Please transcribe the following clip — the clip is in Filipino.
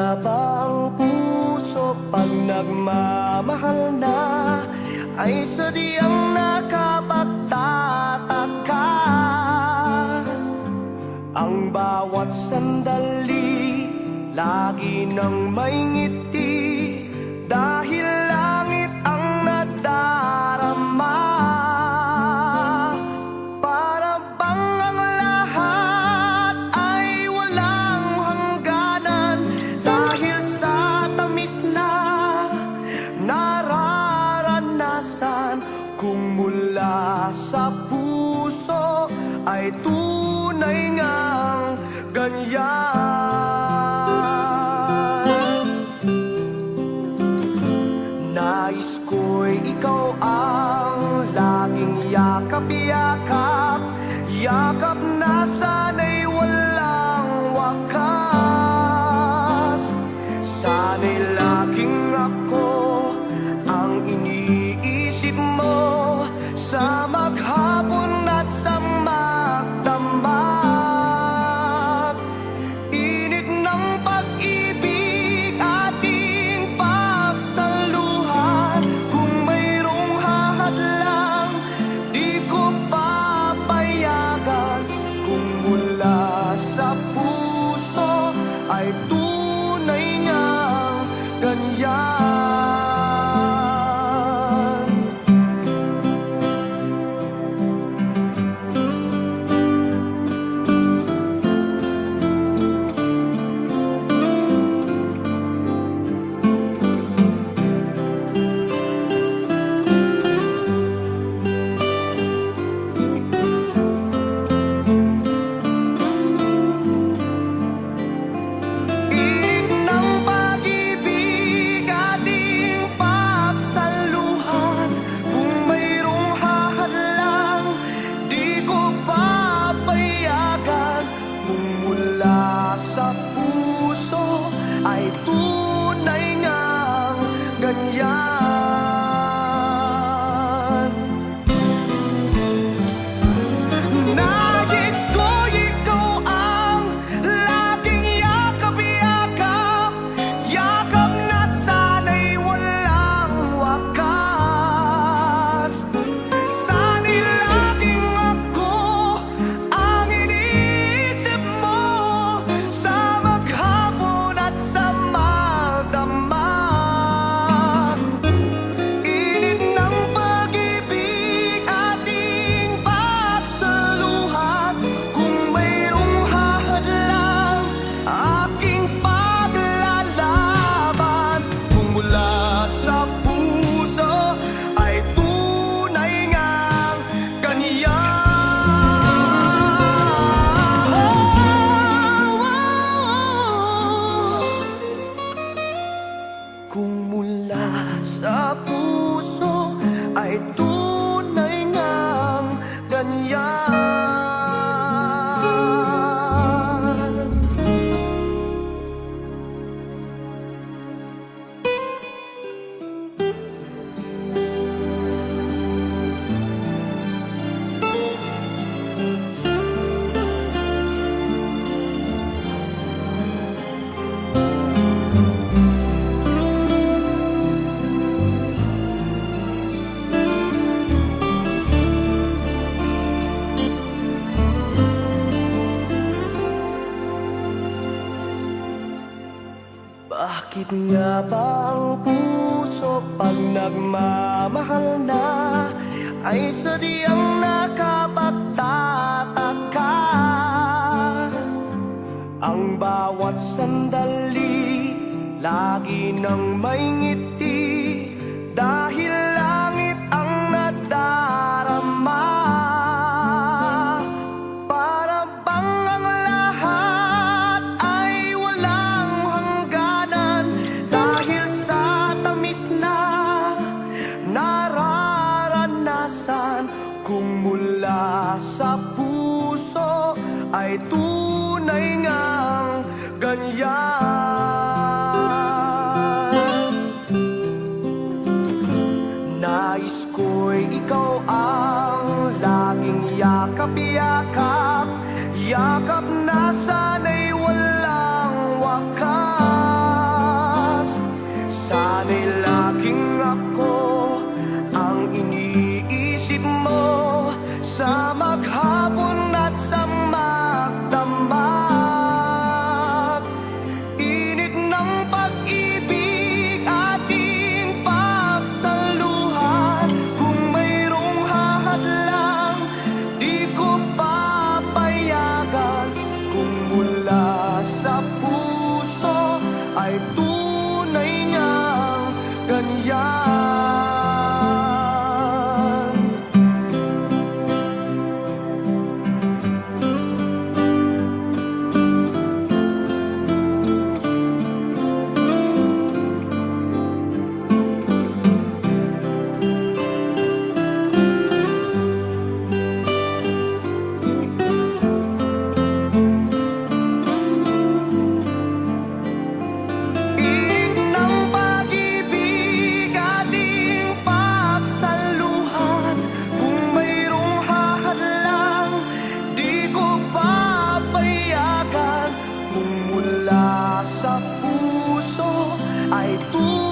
nga ba ang puso pag nagmamahal na ay sadyang nakapagtataka? Ang bawat sandali lagi nang may ngiti dahil langit ang nadarama. Para bang ang lahat ay walang hangganan dahil sa tamis na nararanasan. Kung mula sa puso ay tunay ngang ganyan. Nais ko'y ikaw ang laging yakap-yakap, yakap na sana'y walang wakas. Sana'y laging ako ang iniisip mo sa maghapon at sa magdamag. Init ng pag-ibig ating pagsaluhan. Kung mayroong hahadlang, di ko papayagan. Kung mula sa puso ay tunay ngang ganyan. Sa puso ay tunay ngang ganyan. Nais ko ikaw ang laging yakap-yakap, yakap na sana'y walang wakas. Sana'y laging ako ang iniisip mo sa maghapon at sa magdamag. Init ng pag-ibig ating pagsaluhan. Kung mayroong hahadlang, aking paglalaban. Kung mula sa puso ay tunay ngang ganyan. Kung mula sa puso ay tunay ngang ganyan. Bakit nga ba ang puso pag nagmamahal na ay sadyang nakapagtataka? Ang bawat sandali lagi nang may ngiti dahil langit ang nadarama. Para bang ang lahat ay walang hangganan dahil sa tamis na nararanasan. Kung mula sa puso ay tunay ngang ganyan. Nais ko'y ikaw ang laging yakap-yakap, yakap na sana'y walang wakas. ay tunay